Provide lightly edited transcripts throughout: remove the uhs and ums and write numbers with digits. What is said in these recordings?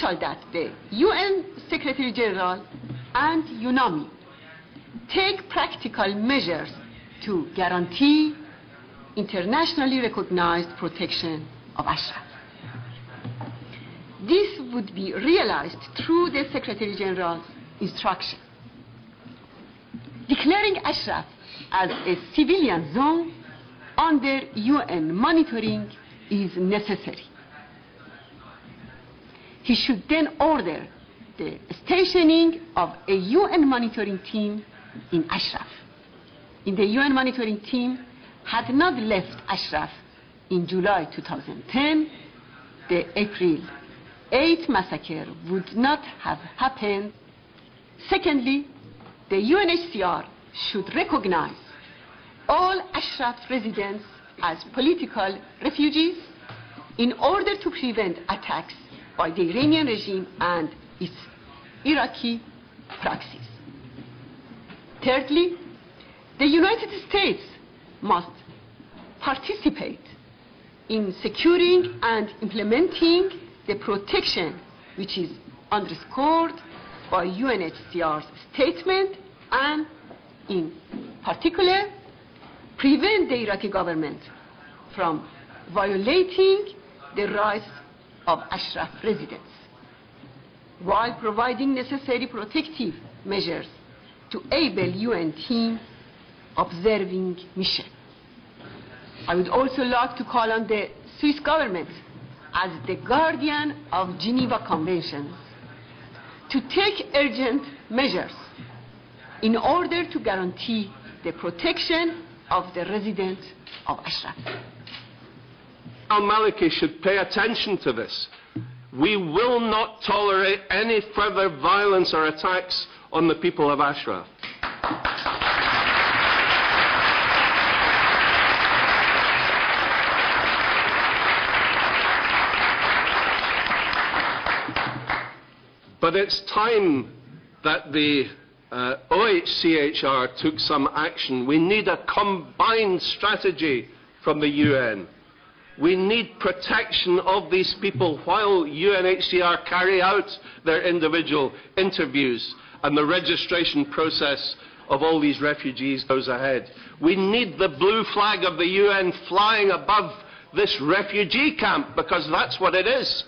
crucial that the UN Secretary General and UNAMI take practical measures to guarantee internationally recognized protection of Ashraf. This would be realized through the Secretary General's instruction. Declaring Ashraf as a civilian zone under UN monitoring is necessary. He should then order the stationing of a UN monitoring team in Ashraf. The UN monitoring team had not left Ashraf in July 2010, the April 8 massacre would not have happened. Secondly, the UNHCR should recognize all Ashraf residents as political refugees in order to prevent attacks by the Iranian regime and its Iraqi proxies. Thirdly, the United States must participate in securing and implementing the protection which is underscored by UNHCR's statement and, in particular, prevent the Iraqi government from violating the rights of Ashraf residents while providing necessary protective measures to able UN team observing mission. I would also like to call on the Swiss government as the guardian of Geneva Conventions to take urgent measures in order to guarantee the protection of the residents of Ashraf. Al-Maliki should pay attention to this. We will not tolerate any further violence or attacks on the people of Ashraf. But it's time that the OHCHR took some action. We need a combined strategy from the UN. We need protection of these people while UNHCR carry out their individual interviews and the registration process of all these refugees goes ahead. We need the blue flag of the UN flying above this refugee camp, because that's what it is.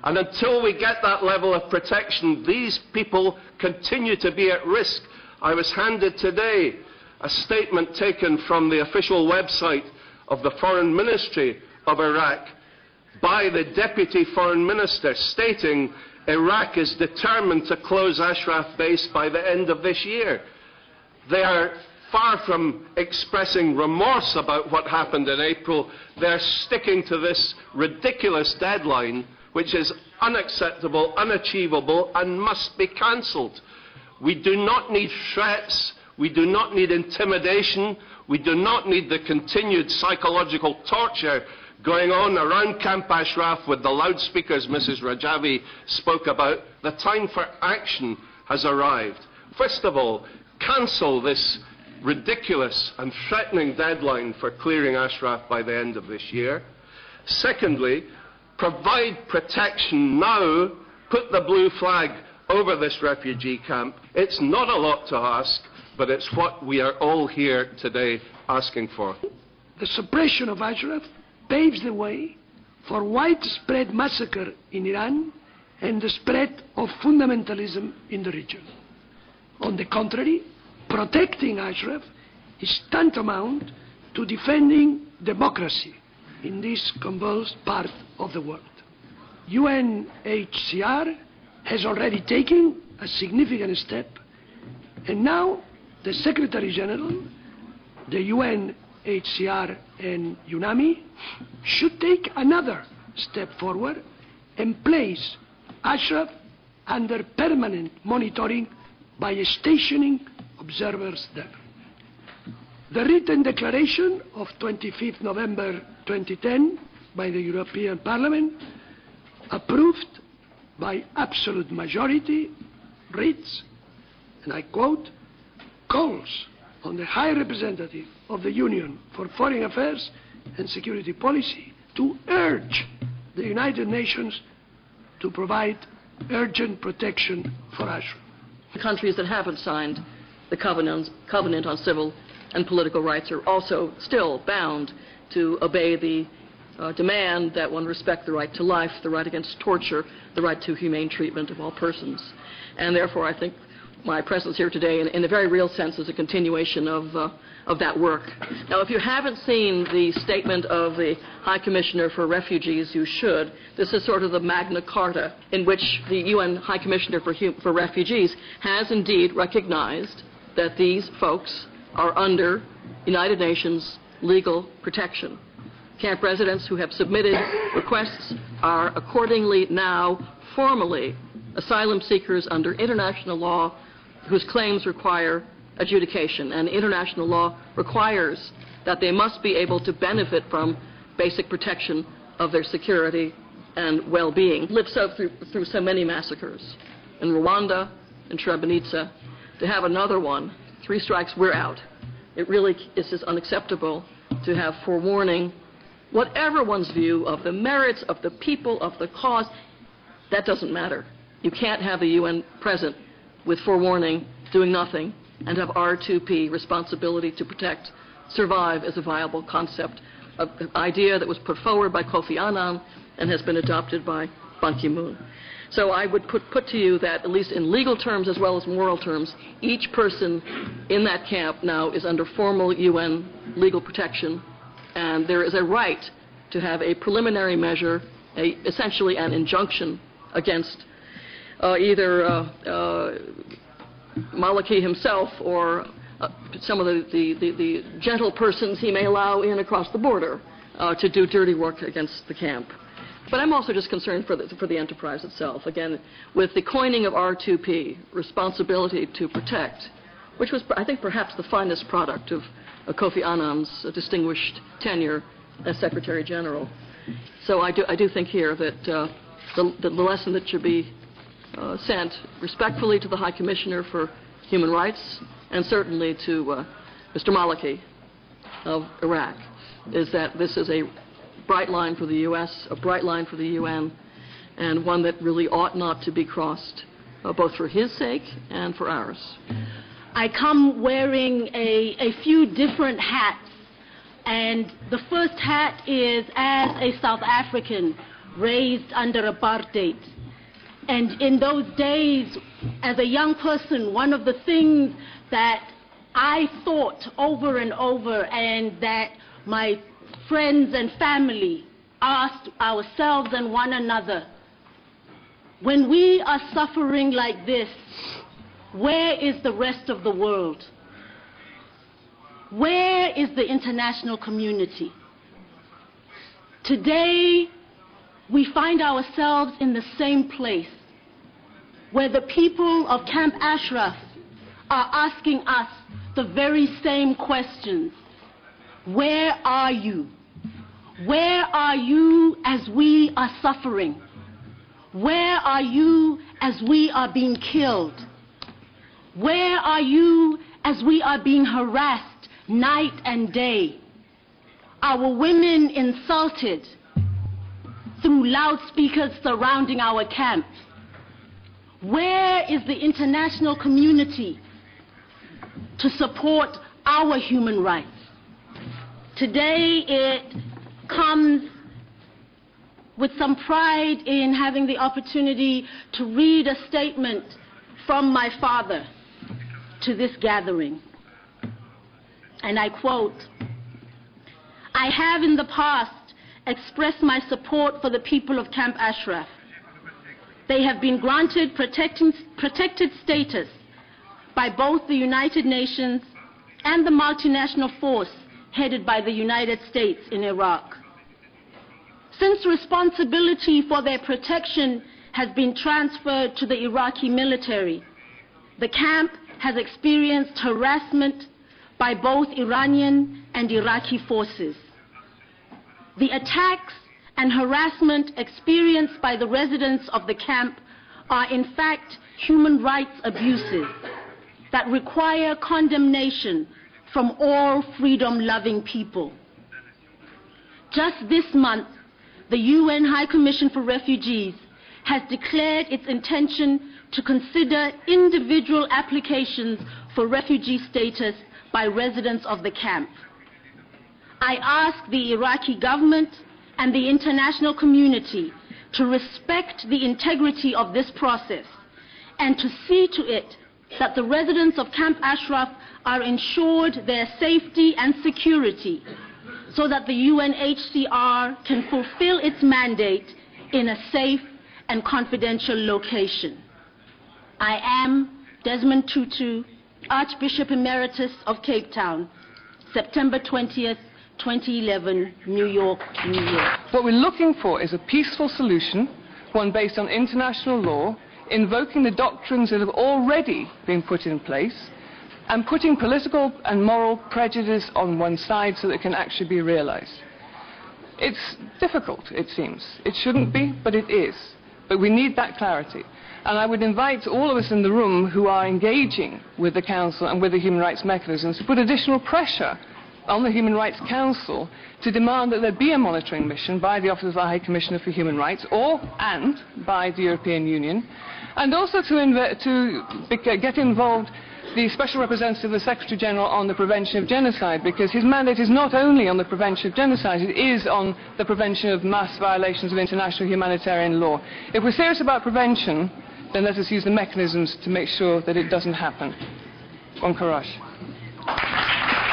And until we get that level of protection, these people continue to be at risk. I was handed today a statement taken from the official website of the Foreign Ministry of Iraq by the Deputy Foreign Minister, stating Iraq is determined to close Ashraf base by the end of this year. They are far from expressing remorse about what happened in April. They're sticking to this ridiculous deadline, which is unacceptable, unachievable, and must be cancelled. We do not need threats. We do not need intimidation. We do not need the continued psychological torture going on around Camp Ashraf with the loudspeakers Mrs. Rajavi spoke about. The time for action has arrived. First of all, cancel this ridiculous and threatening deadline for clearing Ashraf by the end of this year. Secondly, provide protection now. Put the blue flag over this refugee camp. It's not a lot to ask, but it's what we are all here today asking for. The suppression of Ashraf paves the way for widespread massacre in Iran and the spread of fundamentalism in the region. On the contrary, protecting Ashraf is tantamount to defending democracy in this convulsed part of the world. UNHCR has already taken a significant step, and now the Secretary General, the UNHCR and UNAMI should take another step forward and place Ashraf under permanent monitoring by stationing observers there. The written declaration of 25 November 2010 by the European Parliament, approved by absolute majority, reads, and I quote, calls on the High Representative of the Union for Foreign Affairs and Security Policy to urge the United Nations to provide urgent protection for Ashraf. The countries that haven't signed the Covenant on Civil and Political Rights are also still bound to obey the demand that one respect the right to life, the right against torture, the right to humane treatment of all persons. And therefore, I think my presence here today, in a very real sense, is a continuation of that work. Now, if you haven't seen the statement of the High Commissioner for Refugees, you should. This is sort of the Magna Carta in which the UN High Commissioner for Refugees has indeed recognized that these folks are under United Nations legal protection. Camp residents who have submitted requests are accordingly now formally asylum seekers under international law whose claims require adjudication. And international law requires that they must be able to benefit from basic protection of their security and well-being. Lived through so many massacres. In Rwanda, in Srebrenica, to have another one, 3 strikes, we're out. It really is just unacceptable to have forewarning. Whatever one's view of the merits of the people, of the cause, that doesn't matter. You can't have the UN present with forewarning, doing nothing, and have R2P, responsibility to protect, survive as a viable concept, an idea that was put forward by Kofi Annan and has been adopted by Ban Ki-moon. So I would put to you that, at least in legal terms as well as moral terms, each person in that camp now is under formal UN legal protection, and there is a right to have a preliminary measure, essentially an injunction against either Maliki himself or some of the gentle persons he may allow in across the border to do dirty work against the camp. But I'm also just concerned for the enterprise itself. Again, with the coining of R2P, responsibility to protect, which was, I think, perhaps the finest product of Kofi Annan's distinguished tenure as Secretary General. So I do think here that the lesson that should be sent respectfully to the High Commissioner for Human Rights and certainly to Mr. Maliki of Iraq is that this is a bright line for the U.S., a bright line for the UN, and one that really ought not to be crossed, both for his sake and for ours. I come wearing a few different hats, and the first hat is as a South African raised under apartheid. And in those days, as a young person, one of the things that I thought over and over, and that my friends and family asked ourselves and one another, when we are suffering like this, where is the rest of the world? Where is the international community? Today, we find ourselves in the same place, where the people of Camp Ashraf are asking us the very same questions. Where are you? Where are you as we are suffering? Where are you as we are being killed? Where are you as we are being harassed night and day? Our women insulted through loudspeakers surrounding our camps. Where is the international community to support our human rights? Today it comes with some pride in having the opportunity to read a statement from my father to this gathering. And I quote, "I have in the past expressed my support for the people of Camp Ashraf. They have been granted protected status by both the United Nations and the multinational force headed by the United States in Iraq. Since responsibility for their protection has been transferred to the Iraqi military, the camp has experienced harassment by both Iranian and Iraqi forces. The attacks and harassment experienced by the residents of the camp are in fact human rights abuses that require condemnation from all freedom-loving people. Just this month, the UN High Commission for Refugees has declared its intention to consider individual applications for refugee status by residents of the camp. I ask the Iraqi government and the international community to respect the integrity of this process and to see to it that the residents of Camp Ashraf are ensured their safety and security so that the UNHCR can fulfill its mandate in a safe and confidential location. I am Desmond Tutu, Archbishop Emeritus of Cape Town, September 20th, 2011, New York, New York. What we're looking for is a peaceful solution, one based on international law, invoking the doctrines that have already been put in place, and putting political and moral prejudice on one side so that it can actually be realized. It's difficult, it seems. It shouldn't be, but it is. But we need that clarity. And I would invite all of us in the room who are engaging with the Council and with the human rights mechanisms to put additional pressure on the Human Rights Council to demand that there be a monitoring mission by the Office of the High Commissioner for Human Rights and by the European Union, and also to get involved the Special Representative of the Secretary General on the prevention of genocide, because his mandate is not only on the prevention of genocide, it is on the prevention of mass violations of international humanitarian law. If we're serious about prevention, then let us use the mechanisms to make sure that it doesn't happen. Bon courage.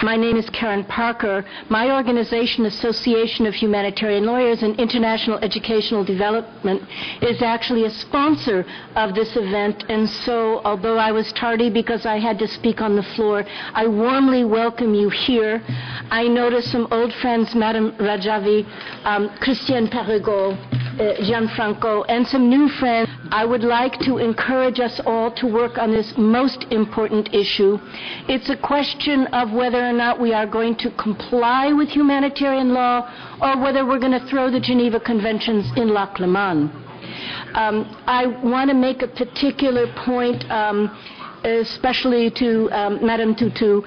My name is Karen Parker. My organization, Association of Humanitarian Lawyers and International Educational Development, is actually a sponsor of this event, and so although I was tardy because I had to speak on the floor, I warmly welcome you here. I notice some old friends, Madame Rajavi, Christiane Perregaux, Gianfranco, and some new friends. I would like to encourage us all to work on this most important issue. It's a question of whether or not we are going to comply with humanitarian law or whether we're going to throw the Geneva Conventions in lac Leman. I want to make a particular point, especially to Madame Tutu.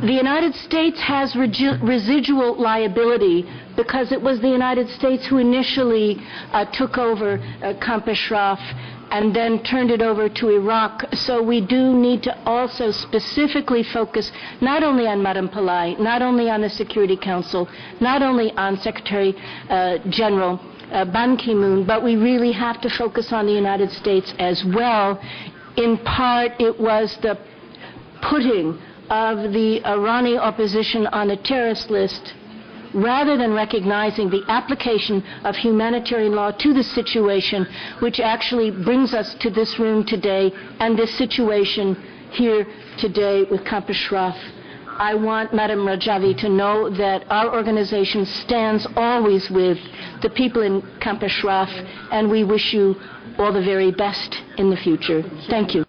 The United States has residual liability because it was the United States who initially took over Camp Ashraf and then turned it over to Iraq. So we do need to also specifically focus not only on Madame Pillay, not only on the Security Council, not only on Secretary General Ban Ki-moon, but we really have to focus on the United States as well. In part, it was the putting of the Iranian opposition on a terrorist list rather than recognizing the application of humanitarian law to the situation, which actually brings us to this room today and this situation here today with Camp Ashraf. I want Madame Rajavi to know that our organization stands always with the people in Camp Ashraf, and we wish you all the very best in the future. Thank you.